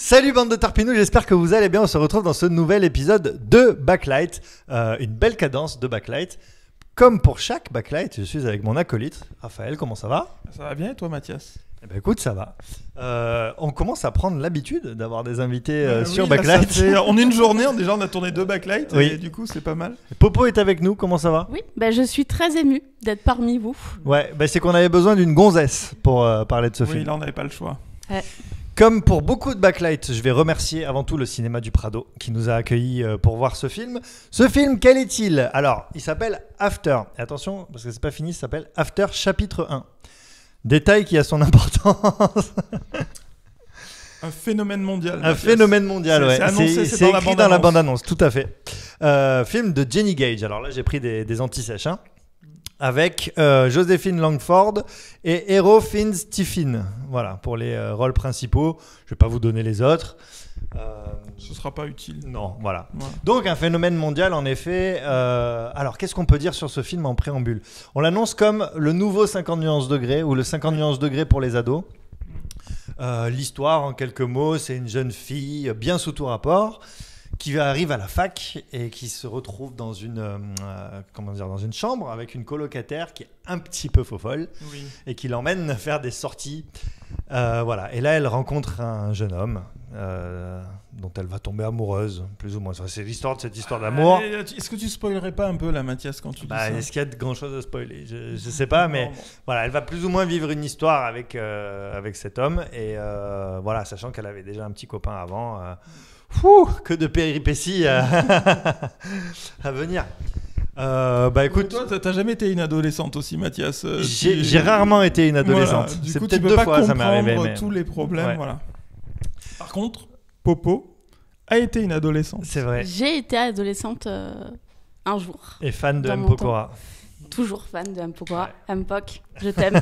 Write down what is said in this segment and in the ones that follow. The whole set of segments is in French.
Salut bande de tarpinous, j'espère que vous allez bien. On se retrouve dans ce nouvel épisode de Backlight. Une belle cadence de Backlight. Comme pour chaque Backlight, je suis avec mon acolyte. Raphaël, comment ça va ? Ça va bien et toi Mathias ? Eh ben écoute, ça va. On commence à prendre l'habitude d'avoir des invités sur oui, Backlight. En une journée, on a tourné 2 Backlight oui. Et du coup c'est pas mal. Popo est avec nous, comment ça va ? Oui, je suis très émue d'être parmi vous. Ouais, c'est qu'on avait besoin d'une gonzesse pour parler de ce film. Oui, là on n'avait pas le choix. Ouais. Comme pour beaucoup de Backlight, je vais remercier avant tout le cinéma du Prado qui nous a accueillis pour voir ce film. Ce film, quel est-il ? Alors, il s'appelle After. Et attention, parce que c'est pas fini, il s'appelle After chapitre 1. Détail qui a son importance. Un phénomène mondial. Un phénomène mondial, ouais. C'est annoncé, c'est écrit dans la bande-annonce, tout à fait. Film de Jenny Gage. Alors là, j'ai pris des anti-sèches, hein. Avec Joséphine Langford et Hero Finn Stephen. Voilà, pour les rôles principaux. Je vais pas vous donner les autres. Ce sera pas utile. Non, voilà. Ouais. Donc un phénomène mondial en effet. Alors qu'est-ce qu'on peut dire sur ce film en préambule ? On l'annonce comme le nouveau 50 nuances degrés ou le 50 nuances degrés pour les ados. L'histoire en quelques mots, c'est une jeune fille bien sous tout rapport qui arrive à la fac et qui se retrouve dans une chambre avec une colocataire qui est un petit peu faux-folle Oui. et qui l'emmène faire des sorties. Voilà. Et là, elle rencontre un jeune homme dont elle va tomber amoureuse, plus ou moins. C'est l'histoire de cette histoire d'amour. Est-ce que tu spoilerais pas un peu la Mathias quand tu dis ça ? Est-ce qu'il y a de grand chose à spoiler ? Je sais pas, mais Non. voilà, elle va plus ou moins vivre une histoire avec cet homme. Et voilà, sachant qu'elle avait déjà un petit copain avant. Que de péripéties à venir. Écoute, toi, t'as jamais été une adolescente aussi, Mathias. J'ai rarement été une adolescente. Voilà. Du C'est coup, peut-être tu peux 2 pas fois ça m'est arrivé. comprendre Mais... tous les problèmes, Ouais. voilà. Par contre, Popo a été une adolescente. C'est vrai. J'ai été adolescente un jour. Et fan de Dans M. mon Pokora. Toujours fan de M. Pokora. Ouais. M-Pok, je t'aime.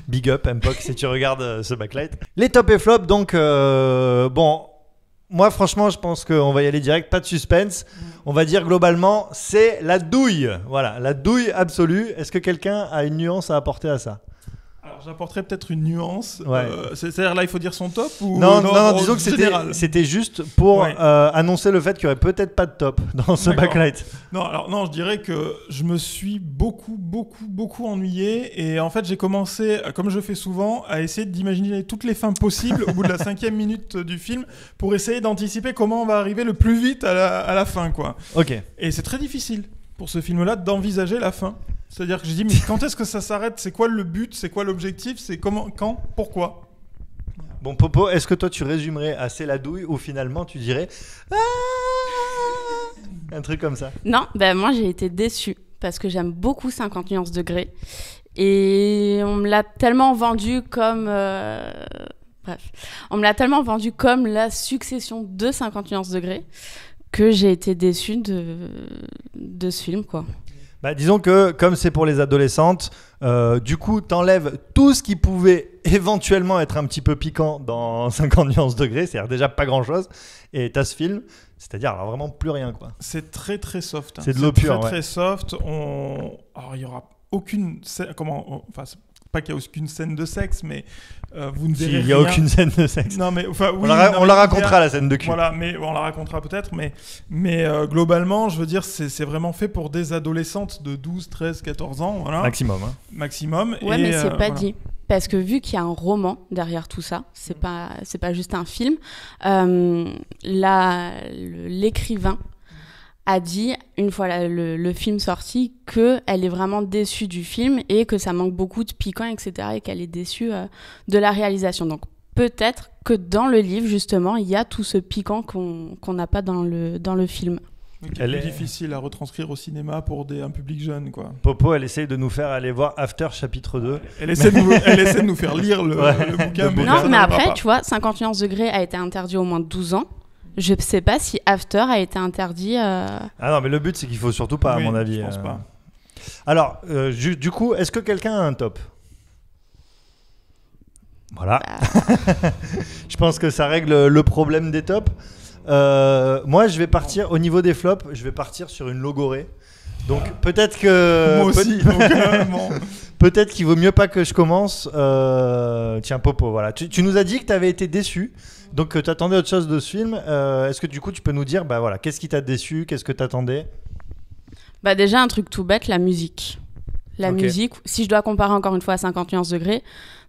Big up M. Pok si tu regardes ce backlight. Les top et flop, donc moi franchement je pense qu'on va y aller direct, pas de suspense. On va dire globalement c'est la douille. Voilà, la douille absolue. Est-ce que quelqu'un a une nuance à apporter à ça ? Alors j'apporterais peut-être une nuance. Ouais. C'est-à-dire là il faut dire son top ou Non, en disons que général. c'était juste pour Ouais. annoncer le fait qu'il n'y aurait peut-être pas de top dans ce D'accord. backlight. Non, je dirais que je me suis beaucoup ennuyé et en fait j'ai commencé, comme je fais souvent, à essayer d'imaginer toutes les fins possibles au bout de la 5e minute du film pour essayer d'anticiper comment on va arriver le plus vite à la fin, quoi. Ok. Et c'est très difficile pour ce film-là d'envisager la fin. C'est-à-dire que j'ai dit, mais quand est-ce que ça s'arrête ? C'est quoi le but ? C'est quoi l'objectif ? C'est comment ? Quand ? Pourquoi ? Bon Popo, est-ce que toi tu résumerais assez la douille ou finalement tu dirais un truc comme ça ? Non, moi j'ai été déçue parce que j'aime beaucoup 50 nuances degrés. Et on me l'a tellement vendu comme... On me l'a tellement vendu comme la succession de 50 nuances degrés que j'ai été déçue de ce film, quoi. Disons que comme c'est pour les adolescentes, du coup t'enlèves tout ce qui pouvait éventuellement être un petit peu piquant dans 50 nuances degrés, c'est-à-dire déjà pas grand-chose, et t'as ce film, c'est-à-dire alors vraiment plus rien, quoi. C'est très très soft. Hein. C'est de l'eau pure, très ouais. très soft. Alors il y aura aucune... Enfin, c'est pas qu'il y a aucune scène de sexe, mais vous ne verrez rien. Il n'y a aucune scène de sexe. Non, mais enfin, oui, on la racontera la scène de cul. Voilà, mais on la racontera peut-être, mais globalement, je veux dire, c'est vraiment fait pour des adolescentes de 12, 13, 14 ans, voilà. Maximum. Hein. Maximum. Ouais, et, mais c'est pas voilà. dit. Parce que vu qu'il y a un roman derrière tout ça, c'est pas juste un film, l'écrivain a dit, une fois le film sorti, qu'elle est vraiment déçue du film et que ça manque beaucoup de piquant, etc. et qu'elle est déçue de la réalisation. Donc peut-être que dans le livre, justement, il y a tout ce piquant qu'on n'a pas dans le film. Qui est plus difficile à retranscrire au cinéma pour un public jeune, quoi. Popo, elle essaye de nous faire aller voir After chapitre 2. Elle essaie de nous faire lire le bouquin. Non, mais après, tu vois, 50 nuances degrés a été interdit au moins de 12 ans. Je ne sais pas si After a été interdit. Ah non, mais le but, c'est qu'il faut surtout pas, à mon avis. Je pense pas. Alors, du coup, est-ce que quelqu'un a un top ? Voilà. Je pense que ça règle le problème des tops. Moi, je vais partir, au niveau des flops, je vais partir sur une logorée. Donc peut-être que... Moi aussi, donc, bon. Peut-être qu'il vaut mieux pas que je commence. Tiens, Popo, voilà. Tu nous as dit que tu avais été déçu, donc que tu attendais autre chose de ce film. Est-ce que du coup tu peux nous dire, bah voilà, qu'est-ce qui t'a déçu, qu'est-ce que tu attendais? Bah déjà, un truc tout bête, la musique. La musique, si je dois comparer encore une fois à 50 nuances degrés,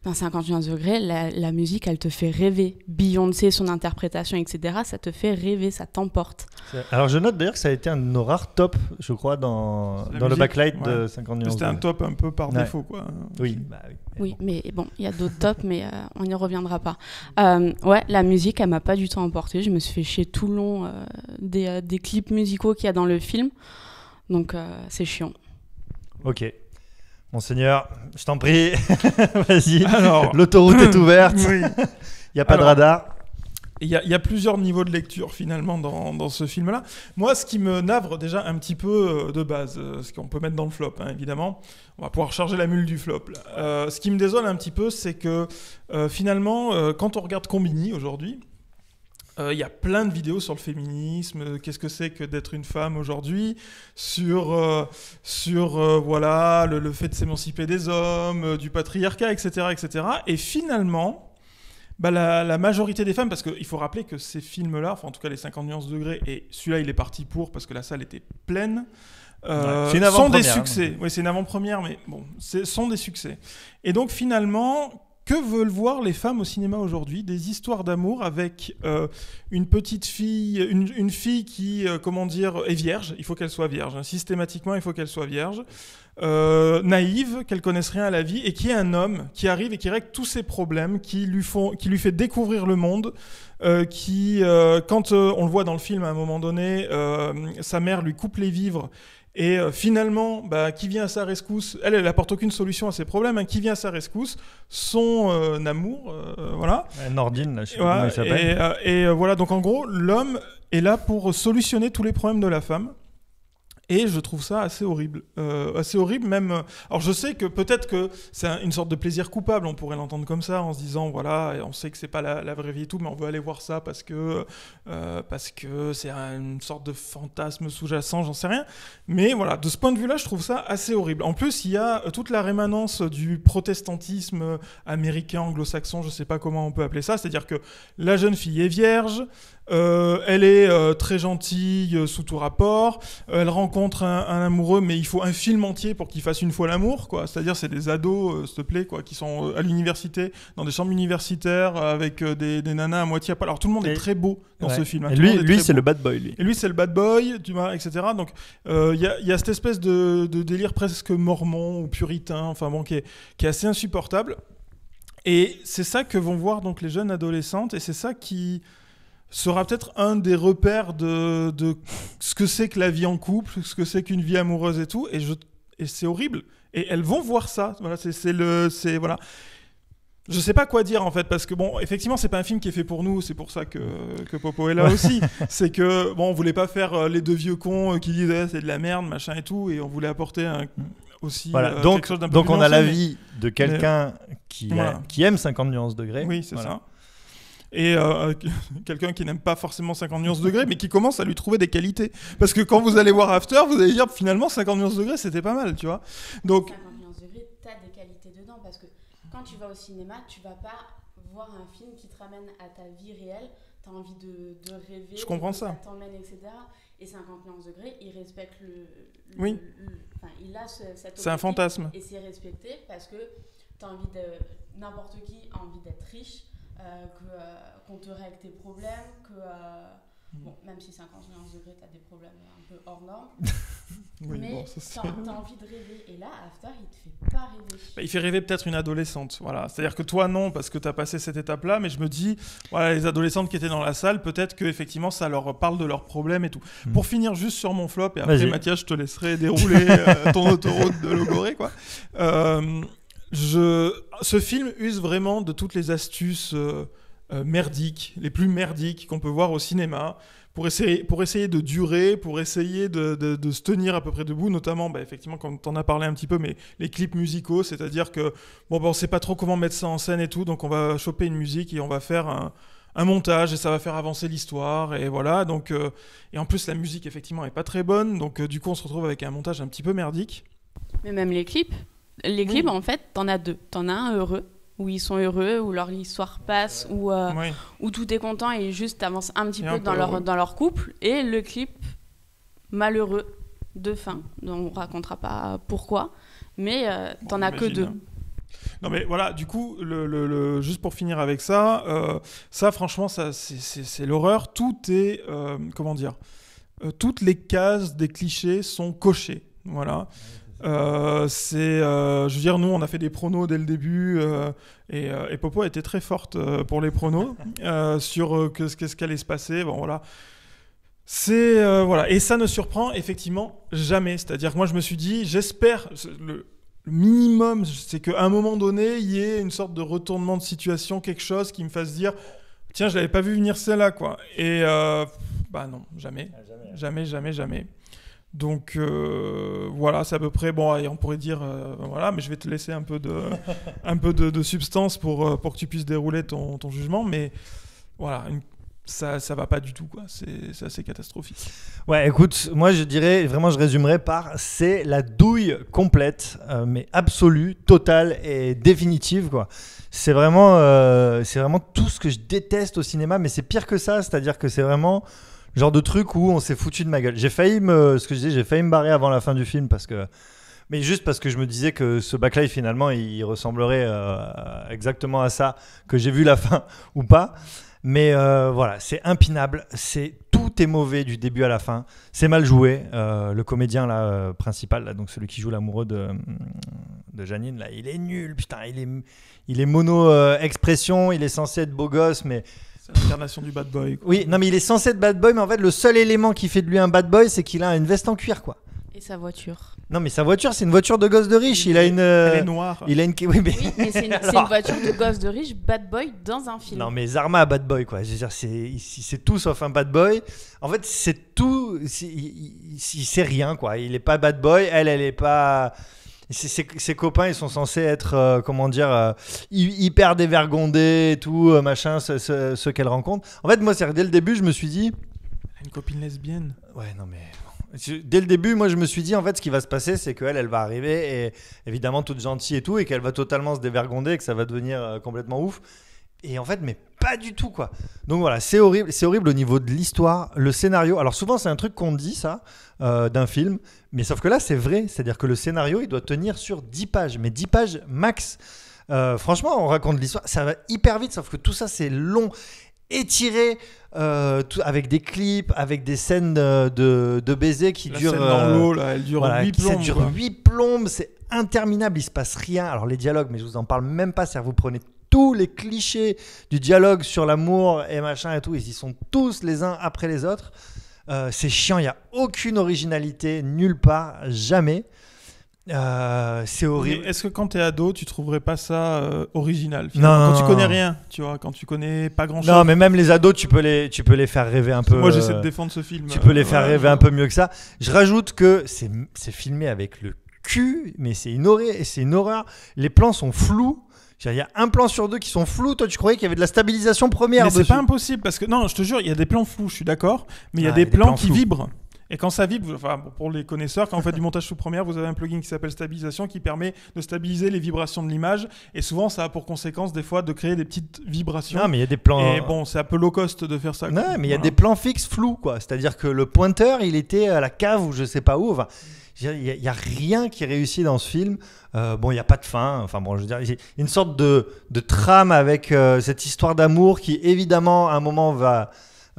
dans 50 nuances degrés, la musique, elle te fait rêver. Beyoncé, son interprétation, etc., ça te fait rêver, ça t'emporte. Alors je note d'ailleurs que ça a été un de nos rares tops, je crois, dans le backlight de 50 nuances. C'était un top un peu par défaut, quoi. Oui, oui, mais bon, il y a d'autres tops, mais on n'y reviendra pas. Ouais, la musique, elle m'a pas du tout emportée. Je me suis fait chier tout le long des clips musicaux qu'il y a dans le film. Donc, c'est chiant. Ok. Monseigneur, je t'en prie, vas-y. Alors, l'autoroute est ouverte. Oui. Il n'y a pas de radar. Il y a plusieurs niveaux de lecture finalement dans ce film-là. Moi, ce qui me navre déjà un petit peu de base, ce qu'on peut mettre dans le flop, hein, évidemment, on va pouvoir charger la mule du flop. Là. Ce qui me désole un petit peu, c'est que finalement, quand on regarde Combini aujourd'hui, il y a plein de vidéos sur le féminisme, qu'est-ce que c'est que d'être une femme aujourd'hui, sur voilà, le fait de s'émanciper des hommes, du patriarcat, etc., etc. Et finalement, bah, la majorité des femmes, parce qu'il faut rappeler que ces films-là, enfin en tout cas les 50 nuances degrés, et celui-là il est parti pour, parce que la salle était pleine, sont des succès. Oui, c'est une avant-première, mais bon, sont des succès. Et donc finalement... Que veulent voir les femmes au cinéma aujourd'hui? Des histoires d'amour avec une petite fille, une fille qui, est vierge. Il faut qu'elle soit vierge. Hein. Systématiquement, il faut qu'elle soit vierge. Naïve, qu'elle connaisse rien à la vie, et qui est un homme qui arrive et qui règle tous ses problèmes, qui lui fait découvrir le monde, quand on le voit dans le film à un moment donné, sa mère lui coupe les vivres. Et finalement, qui vient à sa rescousse? Elle apporte aucune solution à ses problèmes. Hein. Qui vient à sa rescousse? Son amour, voilà. Nordine, là, je sais pas comment il s'appelle. Et voilà, donc en gros, l'homme est là pour solutionner tous les problèmes de la femme. Et je trouve ça assez horrible. Même... Alors je sais que peut-être que c'est une sorte de plaisir coupable, on pourrait l'entendre comme ça, en se disant, voilà, on sait que c'est pas la vraie vie et tout, mais on veut aller voir ça parce que c'est une sorte de fantasme sous-jacent, j'en sais rien. Mais voilà, de ce point de vue-là, je trouve ça assez horrible. En plus, il y a toute la rémanence du protestantisme américain, anglo-saxon, je sais pas comment on peut appeler ça, c'est-à-dire que la jeune fille est vierge, elle est très gentille sous tout rapport, elle rencontre un amoureux, mais il faut un film entier pour qu'il fasse une fois l'amour, quoi. C'est-à-dire c'est des ados, s'il te plaît, quoi, qui sont à l'université, dans des chambres universitaires, avec des nanas à moitié à poil. Alors tout le monde est très beau dans ce film. Hein. Et lui c'est le bad boy. Lui. Et lui c'est le bad boy, etc. Donc il y a cette espèce de délire presque mormon ou puritain, enfin bon, qui est assez insupportable. Et c'est ça que vont voir donc les jeunes adolescentes, et c'est ça qui sera peut-être un des repères de ce que c'est que la vie en couple, ce que c'est qu'une vie amoureuse et tout, et c'est horrible. Et elles vont voir ça. Voilà, voilà. Je sais pas quoi dire en fait, parce que bon, effectivement, c'est pas un film qui est fait pour nous, c'est pour ça que Popo est là aussi. C'est que bon, on voulait pas faire les deux vieux cons qui disent c'est de la merde, machin et tout, et on voulait apporter aussi voilà. Quelque chose d'un peu donc plus on a lancé, l'avis de quelqu'un qui aime 50 nuances degrés. Oui, c'est ça. Et quelqu'un qui n'aime pas forcément 50 nuances degrés, mais qui commence à lui trouver des qualités. Parce que quand vous allez voir After, vous allez dire finalement 50 nuances degrés, c'était pas mal, tu vois. Donc 50 nuances degrés, t'as des qualités dedans, parce que quand tu vas au cinéma, tu vas pas voir un film qui te ramène à ta vie réelle. T'as envie de rêver. Je comprends ça. T'emmène, etc. Et 50 nuances degrés, il respecte oui. Il a cette c'est un fantasme. Et c'est respecté parce que t'as envie de... N'importe qui a envie d'être riche. Qu'on te règle tes problèmes, bon, même si 50 nuances degrés, t'as des problèmes un peu hors normes, oui, mais bon, t'as envie de rêver, et là, After, il te fait pas rêver. Il fait rêver peut-être une adolescente, voilà. C'est-à-dire que toi, non, parce que t'as passé cette étape-là, mais je me dis, voilà, les adolescentes qui étaient dans la salle, peut-être qu'effectivement, ça leur parle de leurs problèmes et tout. Pour finir juste sur mon flop, et après, Mathias, je te laisserai dérouler ton autoroute de Logoré, quoi. Ce film use vraiment de toutes les astuces merdiques, les plus merdiques qu'on peut voir au cinéma, pour essayer de durer, pour essayer de se tenir à peu près debout, notamment, effectivement, comme tu en as parlé un petit peu, mais les clips musicaux, c'est-à-dire que on sait pas trop comment mettre ça en scène et tout, donc on va choper une musique et on va faire un montage et ça va faire avancer l'histoire et voilà. Donc et en plus la musique effectivement est pas très bonne, donc du coup on se retrouve avec un montage un petit peu merdique. Mais même les clips, en fait, t'en as deux. T'en as un heureux, où ils sont heureux, où leur histoire passe, où tout est content et juste avancent un petit peu dans leur couple, et le clip malheureux de fin, dont on racontera pas pourquoi, mais t'en as que deux. Non mais voilà, du coup, juste pour finir avec ça, franchement, ça c'est l'horreur. Tout est, toutes les cases des clichés sont cochées, voilà. Je veux dire, nous on a fait des pronos dès le début et Popo a été très forte pour les pronos sur qu'est-ce qu'allait se passer. Bon voilà, voilà, et ça ne surprend effectivement jamais. C'est-à-dire que moi je me suis dit, j'espère le minimum, c'est qu'à un moment donné il y ait une sorte de retournement de situation, quelque chose qui me fasse dire tiens, je l'avais pas vu venir celle-là quoi. Et non, jamais. Donc voilà, c'est à peu près bon. Et on pourrait dire voilà, mais je vais te laisser un peu de substance pour que tu puisses dérouler ton jugement. Mais voilà, ça va pas du tout quoi. C'est assez catastrophique. Ouais, écoute, moi je dirais vraiment, je résumerais par c'est la douille complète, mais absolue, totale et définitive quoi. C'est vraiment tout ce que je déteste au cinéma, mais c'est pire que ça. C'est-à-dire que c'est vraiment genre de truc où on s'est foutu de ma gueule. J'ai failli me barrer avant la fin du film mais juste parce que je me disais que ce backlight finalement il ressemblerait exactement à ça, que j'ai vu la fin ou pas. Mais voilà, c'est impinable, tout est mauvais du début à la fin, c'est mal joué. Le comédien là, principal, là, donc celui qui joue l'amoureux de Janine, là, il est nul, putain, il est mono expression, il est censé être beau gosse, mais c'est l'incarnation du bad boy quoi. Oui, non mais il est censé être bad boy, mais en fait le seul élément qui fait de lui un bad boy, c'est qu'il a une veste en cuir quoi. Et sa voiture. Non mais sa voiture, c'est une voiture de gosse de riche. Elle est noire. Oui, mais c'est une voiture de gosse de riche, bad boy dans un film. Non mais Zarma bad boy quoi. Je veux dire, c'est tout sauf un bad boy. En fait c'est tout. C'est rien quoi. Il est pas bad boy. Elle est pas. Ses copains ils sont censés être hyper dévergondés et tout machin, ceux qu'elle rencontre. En fait moi c'est dès le début je me suis dit une copine lesbienne. Ouais non mais dès le début moi je me suis dit en fait ce qui va se passer c'est qu'elle va arriver et évidemment toute gentille et tout et qu'elle va totalement se dévergonder et que ça va devenir complètement ouf. Et en fait, mais pas du tout quoi. Donc voilà, c'est horrible au niveau de l'histoire, le scénario. Alors souvent c'est un truc qu'on dit ça d'un film, mais sauf que là c'est vrai, c'est-à-dire que le scénario il doit tenir sur 10 pages, mais 10 pages max. Franchement, on raconte l'histoire, ça va hyper vite, sauf que tout ça c'est long, étiré, avec des clips, avec des scènes de baisers qui durent. La scène dans l'eau là, elle dure 8 plombes. Ça dure 8 plombes, c'est interminable, il se passe rien. Alors les dialogues, mais je vous en parle même pas, c'est-à-dire vous prenez tous les clichés du dialogue sur l'amour et machin et tout, ils y sont tous les uns après les autres. C'est chiant, il n'y a aucune originalité nulle part, jamais. C'est horrible. Mais est-ce que quand t'es ado, tu trouverais pas ça original Non, quand tu connais rien, tu vois, quand tu connais pas grand chose. Non, mais même les ados, tu peux les faire rêver un peu. Moi, j'essaie de défendre ce film. Tu peux les faire rêver un peu mieux que ça. Je rajoute que c'est filmé avec le cul, mais c'est une horreur. Les plans sont flous. Il y a un plan sur deux qui sont flous. Toi, tu croyais qu'il y avait de la stabilisation première mais dessus. C'est pas impossible parce que non, je te jure, il y a des plans flous. Je suis d'accord, mais il y a des plans qui vibrent. Et quand ça vibre, enfin, pour les connaisseurs, quand vous faites du montage sous première, vous avez un plugin qui s'appelle stabilisation qui permet de stabiliser les vibrations de l'image. Et souvent, ça a pour conséquence des fois de créer des petites vibrations. Non, mais il y a des plans. Et bon, c'est un peu low cost de faire ça. Non, mais il y a des plans fixes flous, quoi. C'est-à-dire que le pointeur, il était à la cave ou je sais pas où. Enfin, il y a rien qui réussit dans ce film. Bon, il y a pas de fin. Enfin bon, je veux dire, il y a une sorte de trame avec cette histoire d'amour qui évidemment à un moment va.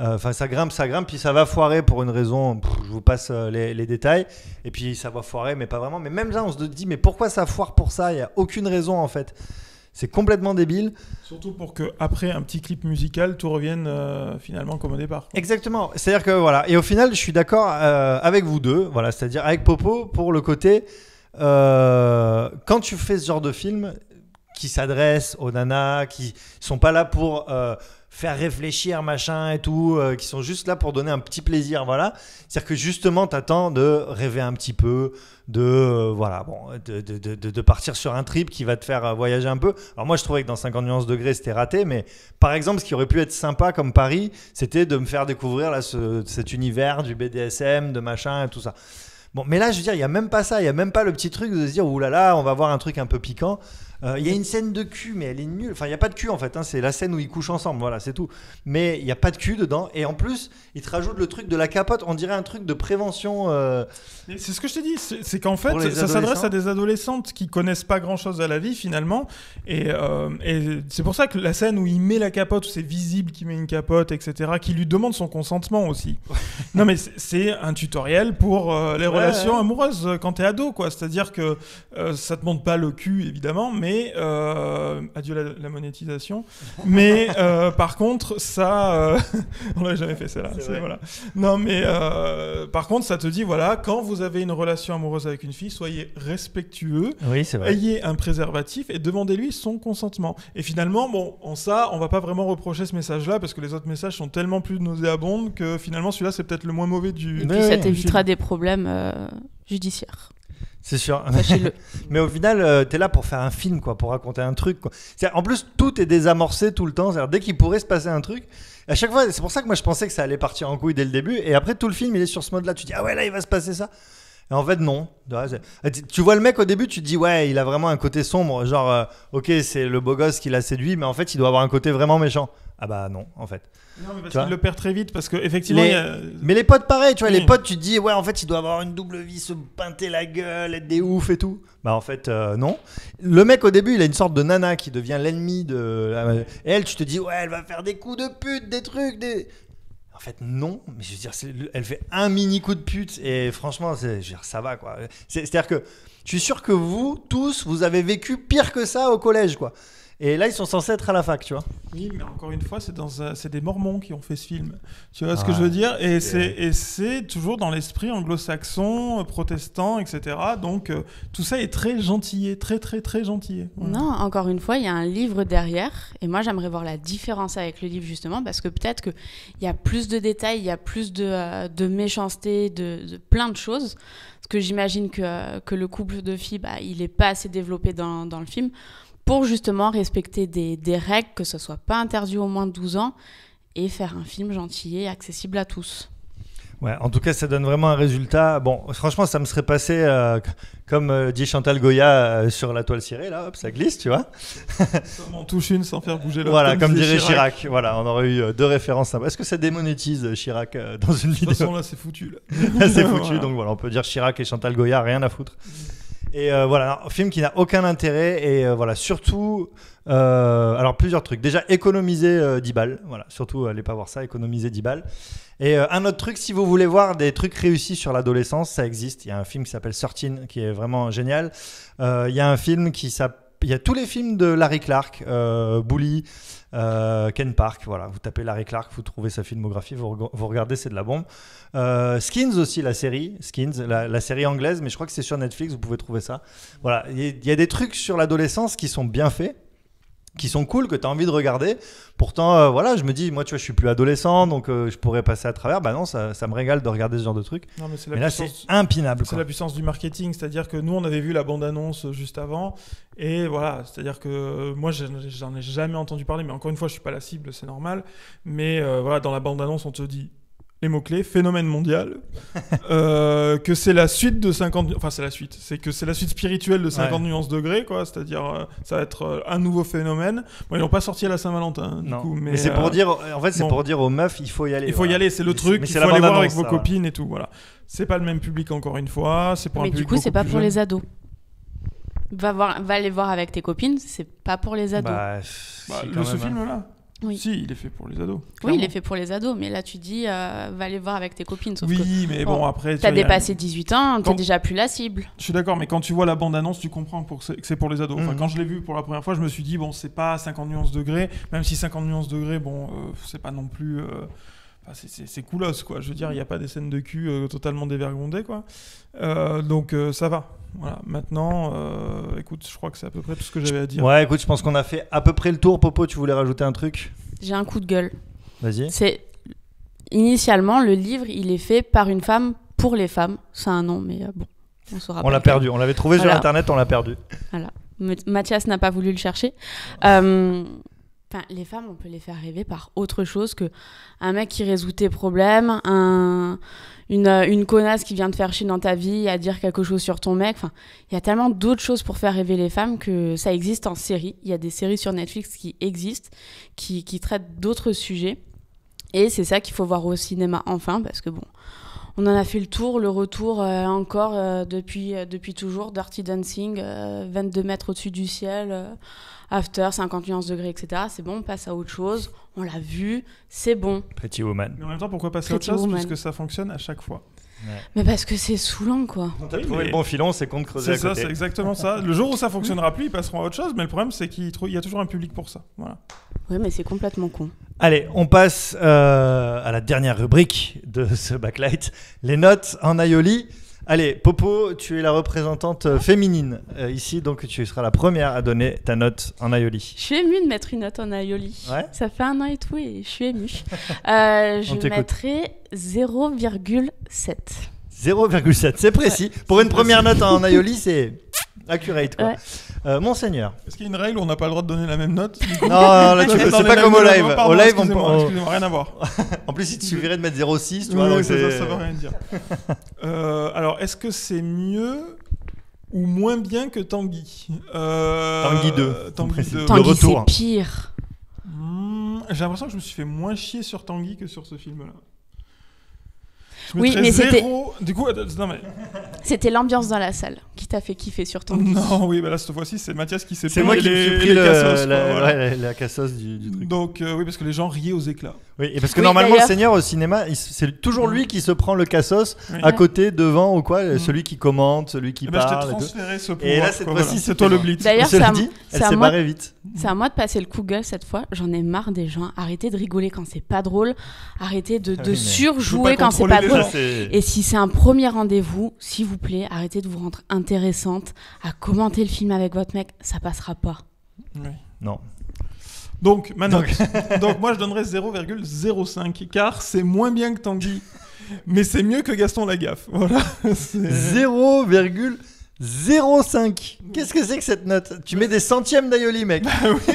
Enfin, ça grimpe, puis ça va foirer pour une raison. Je vous passe les détails. Et puis ça va foirer, mais pas vraiment. Mais même là, on se dit, mais pourquoi ça foire pour ça ? Il y a aucune raison en fait. C'est complètement débile. Surtout pour que après un petit clip musical, tout revienne finalement comme au départ. Exactement. C'est-à-dire que voilà. Et au final, je suis d'accord avec vous deux. Voilà, c'est-à-dire avec Popo pour le côté quand tu fais ce genre de film qui s'adresse aux nanas qui sont pas là pour faire réfléchir, machin et tout, qui sont juste là pour donner un petit plaisir, voilà. C'est-à-dire que justement, t'attends de rêver un petit peu, de partir sur un trip qui va te faire voyager un peu. Alors moi, je trouvais que dans 50 nuances degrés, c'était raté, mais par exemple, ce qui aurait pu être sympa comme Paris, c'était de me faire découvrir là, cet univers du BDSM, de machin et tout ça. Bon, mais là, je veux dire, il n'y a même pas ça, il n'y a même pas le petit truc de se dire, oulala, on va voir un truc un peu piquant. Il y a une scène de cul, mais elle est nulle. Enfin, il n'y a pas de cul en fait, hein. C'est la scène où ils couchent ensemble, voilà, c'est tout. Mais il n'y a pas de cul dedans. Et en plus, ils te rajoutent le truc de la capote, on dirait un truc de prévention. C'est ce que je t'ai dit, c'est qu'en fait, ça s'adresse à des adolescentes qui connaissent pas grand-chose à la vie finalement. Et c'est pour ça que la scène où il met la capote, où c'est visible qu'il met une capote, etc., qui lui demande son consentement aussi. Non mais c'est un tutoriel pour les relations amoureuses quand t'es ado, quoi. C'est-à-dire que ça te montre pas le cul, évidemment, mais adieu la monétisation. Mais par contre, ça, on l'avait jamais fait celle-là. Voilà. Non, mais par contre, ça te dit voilà, quand vous avez une relation amoureuse avec une fille, soyez respectueux. Oui, c'est vrai. Ayez un préservatif et demandez-lui son consentement. Et finalement, bon, en ça, on va pas vraiment reprocher ce message-là parce que les autres messages sont tellement plus nauséabonds que finalement, celui-là, c'est peut-être le moins mauvais du. Et puis ça t'évitera des problèmes judiciaires. C'est sûr. Sachez-le. Mais au final, t'es là pour faire un film, quoi, pour raconter un truc, quoi. En plus, tout est désamorcé tout le temps. C'est-à-dire, dès qu'il pourrait se passer un truc, à chaque fois, c'est pour ça que moi je pensais que ça allait partir en couille dès le début. Et après, tout le film, il est sur ce mode-là. Tu dis, ah ouais, là, il va se passer ça. Et en fait, non. Tu vois le mec au début, tu te dis, ouais, il a vraiment un côté sombre. Genre, ok, c'est le beau gosse qui l'a séduit, mais en fait, il doit avoir un côté vraiment méchant. Ah bah non, en fait. Non, mais parce qu'il le perd très vite, parce qu'effectivement... Mais les potes, pareil, tu vois, les potes, tu te dis, ouais, en fait, il doit avoir une double vie, se peinter la gueule, être des oufs et tout. Bah en fait, non. Le mec, au début, il a une sorte de nana qui devient l'ennemi de... Et elle, tu te dis, ouais, elle va faire des coups de pute, des trucs, des... En fait, non. Mais je veux dire, elle fait un mini coup de pute et franchement, je veux dire, ça va, quoi. C'est-à-dire que je suis sûr que vous, tous, vous avez vécu pire que ça au collège, quoi. Et là, ils sont censés être à la fac, tu vois. Oui, mais encore une fois, c'est des Mormons qui ont fait ce film. Tu vois ce que je veux dire ? Et c'est toujours dans l'esprit anglo-saxon, protestant, etc. Donc, tout ça est très gentillé, très, très, très gentillé. Voilà. Non, encore une fois, il y a un livre derrière. Et moi, j'aimerais voir la différence avec le livre, justement, parce que peut-être qu'il y a plus de détails, il y a plus de méchanceté, de plein de choses. Parce que j'imagine que le couple de filles, il n'est pas assez développé dans le film, pour justement respecter des règles, que ce soit pas interdit au moins de 12 ans, et faire un film gentil et accessible à tous. Ouais, en tout cas, ça donne vraiment un résultat. Bon, franchement, ça me serait passé, comme dit Chantal Goya, sur la toile cirée, là, hop, ça glisse, tu vois. Ça m'en touche une sans faire bouger l'autre. Voilà, comme dirait Chirac. Voilà, on aurait eu deux références sympas. Est-ce que ça démonétise Chirac dans une vidéo ? De toute façon, là, c'est foutu. Là, c'est foutu, voilà. Donc voilà, on peut dire Chirac et Chantal Goya, rien à foutre. Et voilà, un film qui n'a aucun intérêt et voilà, surtout alors plusieurs trucs. Déjà, économiser 10 balles, voilà, surtout allez pas voir ça, économiser 10 balles. Et un autre truc, si vous voulez voir des trucs réussis sur l'adolescence, ça existe. Il y a un film qui s'appelle 13 qui est vraiment génial. Il y a un film il y a tous les films de Larry Clark, Bully, Ken Park, voilà, vous tapez Larry Clark, vous trouvez sa filmographie, vous regardez, c'est de la bombe. Skins aussi, la série Skins, la série anglaise, mais je crois que c'est sur Netflix, vous pouvez trouver ça. Voilà, il y a des trucs sur l'adolescence qui sont bien faits, qui sont cool, que tu as envie de regarder. Pourtant, voilà, je me dis, moi, tu vois, je suis plus adolescent, donc je pourrais passer à travers. Bah non, ça me régale de regarder ce genre de truc. Non, mais là, c'est impinable. C'est la puissance du marketing, c'est-à-dire que nous, on avait vu la bande-annonce juste avant, et voilà, c'est-à-dire que moi, j'en ai jamais entendu parler, mais encore une fois, je suis pas la cible, c'est normal. Mais voilà, dans la bande-annonce, on te dit les mots-clés, phénomène mondial, que c'est la suite de 50... Enfin, c'est la suite. C'est que c'est la suite spirituelle de 50 nuances degrés, quoi. C'est-à-dire, ça va être un nouveau phénomène. Bon, ils n'ont pas sorti à la Saint-Valentin, du coup. Mais c'est pour dire... En fait, c'est pour dire aux meufs, il faut y aller. Il faut y aller, c'est le truc. Il faut aller voir avec vos copines et tout, voilà. C'est pas le même public, encore une fois. C'est pour un public beaucoup plus jeune. Mais du coup, c'est pas pour les ados. Va aller voir avec tes copines, c'est pas pour les ados. Ce film-là oui. Si, il est fait pour les ados. Clairement. Oui, il est fait pour les ados, mais là tu dis va aller voir avec tes copines. Sauf oui, mais bon, après. T'as dépassé 18 ans, t'es déjà plus la cible. Je suis d'accord, mais quand tu vois la bande-annonce, tu comprends que c'est pour les ados. Enfin, quand je l'ai vu pour la première fois, je me suis dit, bon, c'est pas 50 nuances degrés, même si 50 nuances degrés, bon, c'est pas non plus. C'est coolos, quoi. Je veux dire, il n'y a pas des scènes de cul totalement dévergondées, quoi. Donc ça va. Voilà. Maintenant, écoute, je crois que c'est à peu près tout ce que j'avais à dire. Ouais, écoute, je pense qu'on a fait à peu près le tour. Popo, tu voulais rajouter un truc ? J'ai un coup de gueule. Vas-y. Initialement, le livre, il est fait par une femme pour les femmes. C'est un nom, mais bon, on saura pas. On l'a perdu. On l'avait trouvé sur Internet, on l'a perdu. Voilà. Mathias n'a pas voulu le chercher. Les femmes, on peut les faire rêver par autre chose que un mec qui résout tes problèmes, une connasse qui vient te faire chier dans ta vie à dire quelque chose sur ton mec. Enfin, il y a tellement d'autres choses pour faire rêver les femmes que ça existe en série. Il y a des séries sur Netflix qui existent, qui traitent d'autres sujets. Et c'est ça qu'il faut voir au cinéma enfin, parce que bon, on en a fait le tour, le retour encore depuis toujours. Dirty Dancing, 22 mètres au-dessus du ciel, After, 50 nuances degrés, etc. C'est bon, on passe à autre chose. On l'a vu, c'est bon. Pretty Woman. Mais en même temps, pourquoi passer à autre chose puisque ça fonctionne à chaque fois. Ouais. Mais parce que c'est saoulant, quoi. On t'a trouvé le bon filon, c'est qu'on te creusait à côté. C'est exactement ça. Le jour où ça fonctionnera plus, ils passeront à autre chose. Mais le problème, c'est qu'il y a toujours un public pour ça. Voilà. Oui, mais c'est complètement con. Allez, on passe à la dernière rubrique de ce backlight, les notes en aioli. Allez, Popo, tu es la représentante féminine ici, donc tu seras la première à donner ta note en aioli. Je suis émue de mettre une note en aioli. Ouais. Ça fait 1 an et tout et je suis émue. Je mettrai 0,7. 0,7, c'est précis. Ouais. Pour une première note en aioli, c'est accurate, quoi. Ouais. Monseigneur. Est-ce qu'il y a une règle où on n'a pas le droit de donner la même note? Non, là, c'est pas comme au live. Pardon, au live, excusez-moi, rien à voir. En plus, il te suffirait de mettre 0,6, tu vois. Oui, donc ça veut rien dire. Alors, est-ce que c'est mieux ou moins bien que Tanguy? Tanguy 2. Tanguy 2. Tanguy, c'est pire. J'ai l'impression que je me suis fait moins chier sur Tanguy que sur ce film-là. Oui, mais c'était. Du coup, non mais. C'était l'ambiance dans la salle qui t'a fait kiffer sur Tanguy. Non, oui, bah là cette fois-ci c'est Mathias qui s'est pris. C'est moi qui me suis pris la cassos du truc. Donc oui, parce que les gens riaient aux éclats. Oui, et parce que normalement le Seigneur au cinéma, c'est toujours lui qui se prend le cassos à côté, devant ou quoi, celui qui commente, celui qui parle. Je t'ai transféré ce pouvoir. Et là cette fois-ci, c'est toi le blitz. D'ailleurs, elle s'est barrée vite. C'est à moi de passer le coup de gueule cette fois. J'en ai marre des gens. Arrêtez de rigoler quand c'est pas drôle. Arrêtez de surjouer quand c'est pas drôle. Et si c'est un premier rendez-vous, s'il vous plaît, arrêtez de vous rendre intéressante à commenter le film avec votre mec. Ça passera pas. Oui. Non. Donc, ma note. Donc, moi, je donnerais 0,05 car c'est moins bien que Tanguy, mais c'est mieux que Gaston Lagaffe. Voilà. 0,05. Qu'est-ce que c'est que cette note? Tu mets des centièmes d'aioli, mec. Bah oui,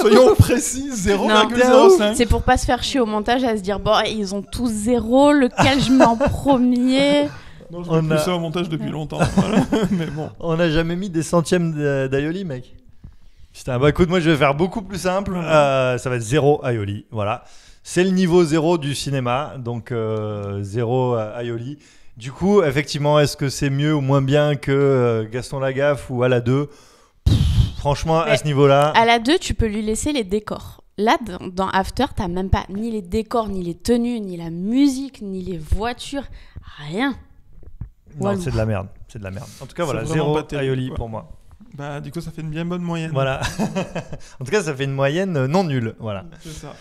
soyons précis, 0,05. C'est pour pas se faire chier au montage à se dire bon, ils ont tous 0, lequel je mets en premier. Non, je mets plus ça au montage depuis longtemps. Voilà. Mais bon. On n'a jamais mis des centièmes d'aioli, mec. Putain, bah écoute, moi je vais faire beaucoup plus simple. Ça va être 0 aioli. Voilà. C'est le niveau 0 du cinéma. Donc 0 aioli. Du coup, effectivement, est-ce que c'est mieux ou moins bien que Gaston Lagaffe ou à la 2 ? Franchement, à ce niveau-là. À la 2, tu peux lui laisser les décors. Là, dans After, t'as même pas ni les décors, ni les tenues, ni la musique, ni les voitures. Rien. Non, Walou. C'est de la merde. C'est de la merde. En tout cas, voilà, 0 aioli pour moi. Bah, du coup, ça fait une bien bonne moyenne. Voilà. En tout cas, ça fait une moyenne non nulle. Voilà. C'est ça.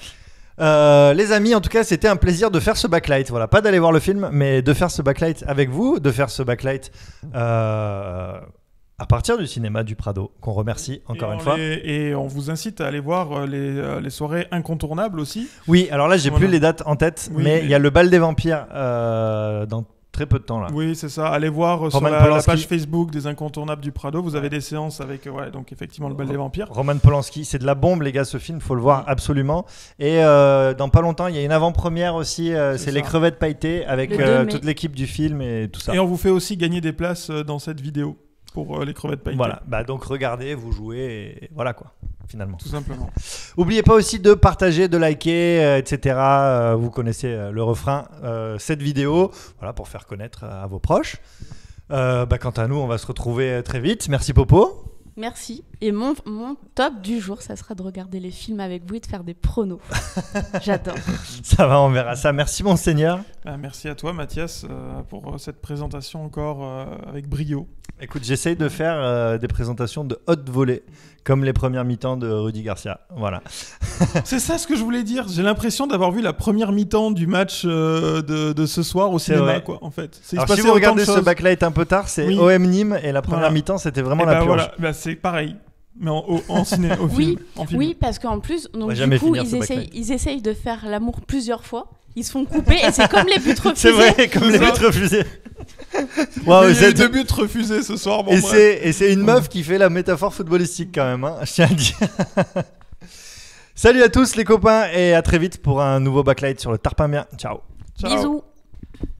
Les amis, en tout cas, c'était un plaisir de faire ce backlight. Voilà, pas d'aller voir le film, mais de faire ce backlight avec vous, de faire ce backlight à partir du cinéma du Prado, qu'on remercie encore une fois. Et on vous incite à aller voir les soirées incontournables aussi. Oui, alors là, j'ai plus les dates en tête, mais il y a le bal des vampires dans très peu de temps là. Oui, c'est ça. Allez voir sur la page Facebook des Incontournables du Prado. Vous avez des séances avec, donc effectivement, le bal des vampires. Roman Polanski, c'est de la bombe, les gars, ce film, faut le voir absolument. Et dans pas longtemps, il y a une avant-première aussi. C'est les crevettes pailletées avec toute l'équipe du film et tout ça. Et on vous fait aussi gagner des places dans cette vidéo pour les crevettes pailletées. Voilà, bah, donc regardez, vous jouez, et voilà quoi. Finalement. Tout simplement. N'oubliez pas aussi de partager, de liker, etc. Vous connaissez le refrain. Cette vidéo, voilà, pour faire connaître à vos proches. Quant à nous, on va se retrouver très vite. Merci Popo. Merci. Et mon top du jour, ça sera de regarder les films avec vous et de faire des pronos. J'adore. Ça va, on verra ça. Merci Monseigneur. Merci à toi Mathias pour cette présentation encore avec brio. Écoute, j'essaye de faire des présentations de haute volée, comme les premières mi-temps de Rudy Garcia. Voilà. C'est ça ce que je voulais dire. J'ai l'impression d'avoir vu la première mi-temps du match de ce soir au cinéma, quoi, en fait. Alors, si vous regardez ce backlight un peu tard, c'est OM Nîmes et la première mi-temps, c'était vraiment la purge. Voilà. C'est pareil. Mais en ciné, au film. En film. Oui, parce qu'en plus, donc, jamais du coup, finir ce backlight. ils essayent de faire l'amour plusieurs fois. Ils se font couper et c'est comme les buts refusés. C'est vrai, comme les buts refusés. Mais il y a eu 2 buts refusés ce soir. Bon, et c'est une meuf qui fait la métaphore footballistique quand même, hein, je tiens à le dire. Salut à tous les copains et à très vite pour un nouveau backlight sur le Tarpin Bien. Ciao. Ciao. Bisous.